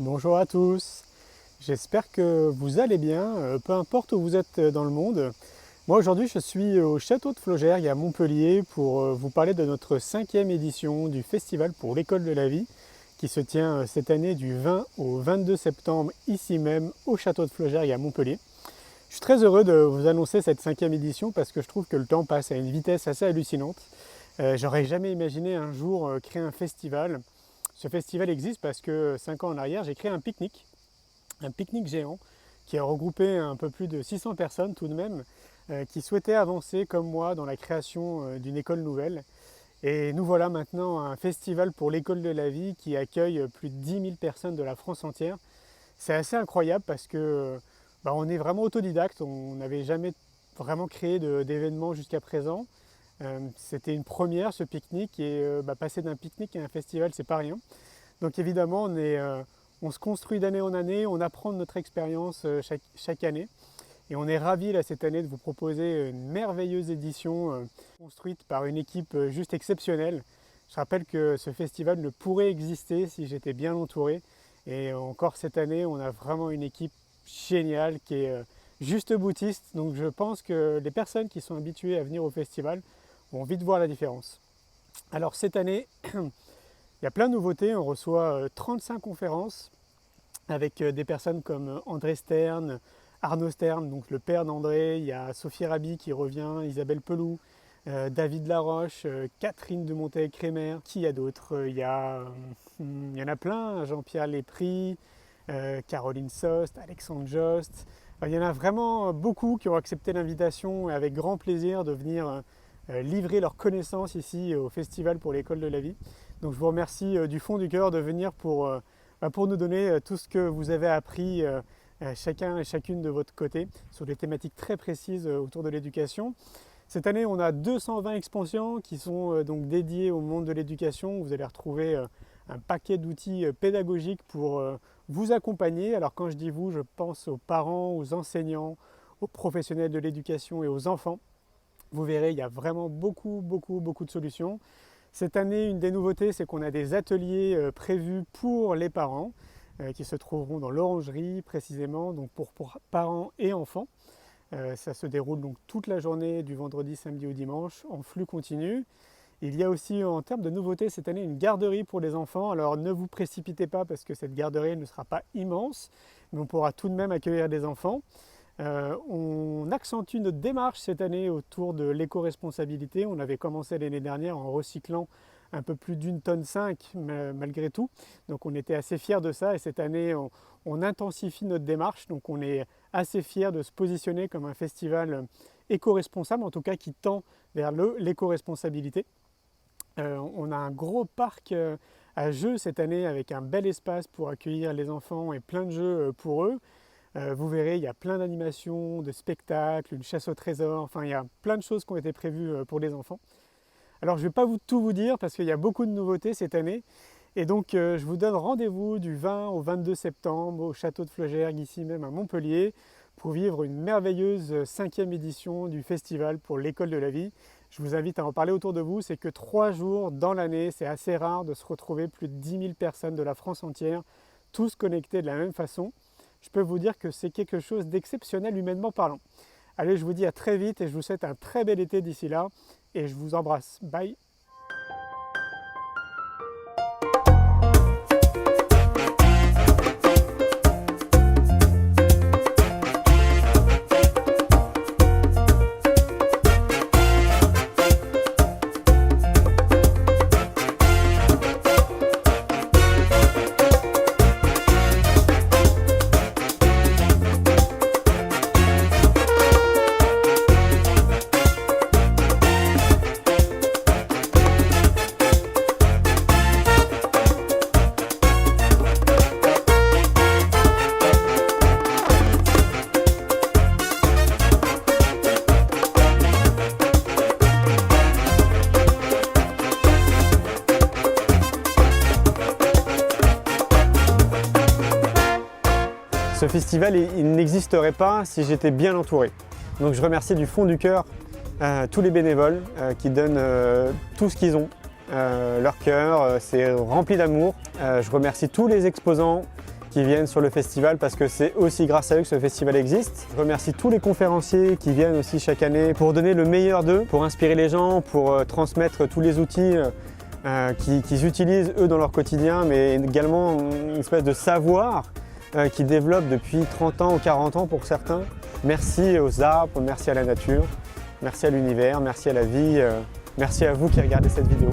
Bonjour à tous, j'espère que vous allez bien, peu importe où vous êtes dans le monde. Moi aujourd'hui je suis au château de Flaugergue à Montpellier pour vous parler de notre 5e édition du festival pour l'école de la vie qui se tient cette année du 20 au 22 septembre ici même au château de Flaugergue à Montpellier. Je suis très heureux de vous annoncer cette 5e édition parce que je trouve que le temps passe à une vitesse assez hallucinante. J'aurais jamais imaginé un jour créer un festival. Ce festival existe parce que 5 ans en arrière, j'ai créé un pique-nique géant qui a regroupé un peu plus de 600 personnes tout de même, qui souhaitaient avancer comme moi dans la création d'une école nouvelle. Et nous voilà maintenant un festival pour l'école de la vie qui accueille plus de 10 000 personnes de la France entière. C'est assez incroyable parce que on est vraiment autodidacte, on n'avait jamais vraiment créé d'événements jusqu'à présent. C'était une première ce pique-nique et passer d'un pique-nique à un festival c'est pas rien. Donc évidemment on se construit d'année en année, on apprend de notre expérience chaque année et on est ravis là cette année de vous proposer une merveilleuse édition construite par une équipe juste exceptionnelle. Je rappelle que ce festival ne pourrait exister si j'étais bien entouré et encore cette année on a vraiment une équipe géniale qui est juste boutiste, donc je pense que les personnes qui sont habituées à venir au festival vont vite voir la différence. Alors cette année, il y a plein de nouveautés, on reçoit 35 conférences avec des personnes comme André Stern, Arnaud Stern, donc le père d'André, il y a Sophie Rabi qui revient, Isabelle Peloux, David Laroche, Catherine de Montaic-Crémer, qui y a d'autres, il y en a plein, Jean-Pierre Lépris, Caroline Sost, Alexandre Jost, il y en a vraiment beaucoup qui ont accepté l'invitation et avec grand plaisir de venir livrer leurs connaissances ici au Festival pour l'école de la vie. Donc je vous remercie du fond du cœur de venir pour nous donner tout ce que vous avez appris chacun et chacune de votre côté sur des thématiques très précises autour de l'éducation. Cette année, on a 220 expositions qui sont donc dédiées au monde de l'éducation. Vous allez retrouver un paquet d'outils pédagogiques pour vous accompagner. Alors quand je dis vous, je pense aux parents, aux enseignants, aux professionnels de l'éducation et aux enfants. Vous verrez, il y a vraiment beaucoup de solutions. Cette année, une des nouveautés, c'est qu'on a des ateliers prévus pour les parents qui se trouveront dans l'orangerie précisément, donc pour parents et enfants. Ça se déroule donc toute la journée du vendredi, samedi au dimanche en flux continu. Il y a aussi en termes de nouveautés cette année une garderie pour les enfants. Alors ne vous précipitez pas parce que cette garderie ne sera pas immense, mais on pourra tout de même accueillir des enfants. On accentue notre démarche cette année autour de l'éco-responsabilité. On avait commencé l'année dernière en recyclant un peu plus d'1,5 tonne malgré tout. Donc on était assez fiers de ça et cette année on intensifie notre démarche. Donc on est assez fiers de se positionner comme un festival éco-responsable, en tout cas qui tend vers l'éco-responsabilité. On a un gros parc à jeux cette année avec un bel espace pour accueillir les enfants et plein de jeux pour eux. Vous verrez, il y a plein d'animations, de spectacles, une chasse au trésor, enfin il y a plein de choses qui ont été prévues pour les enfants. Alors je ne vais pas tout vous dire parce qu'il y a beaucoup de nouveautés cette année. Et donc je vous donne rendez-vous du 20 au 22 septembre au château de Flaugergue, ici même à Montpellier, pour vivre une merveilleuse 5e édition du festival pour l'école de la vie. Je vous invite à en parler autour de vous, c'est que 3 jours dans l'année, c'est assez rare de se retrouver plus de 10 000 personnes de la France entière, tous connectés de la même façon. Je peux vous dire que c'est quelque chose d'exceptionnel humainement parlant. Allez, je vous dis à très vite et je vous souhaite un très bel été d'ici là et je vous embrasse. Bye! Ce festival, il n'existerait pas si j'étais bien entouré. Donc je remercie du fond du cœur tous les bénévoles qui donnent tout ce qu'ils ont. Leur cœur, c'est rempli d'amour. Je remercie tous les exposants qui viennent sur le festival parce que c'est aussi grâce à eux que ce festival existe. Je remercie tous les conférenciers qui viennent aussi chaque année pour donner le meilleur d'eux, pour inspirer les gens, pour transmettre tous les outils qu'ils utilisent eux dans leur quotidien, mais également une espèce de savoir qu'ils développent depuis 30 ans ou 40 ans pour certains. Merci aux arbres, merci à la nature, merci à l'univers, merci à la vie, merci à vous qui regardez cette vidéo.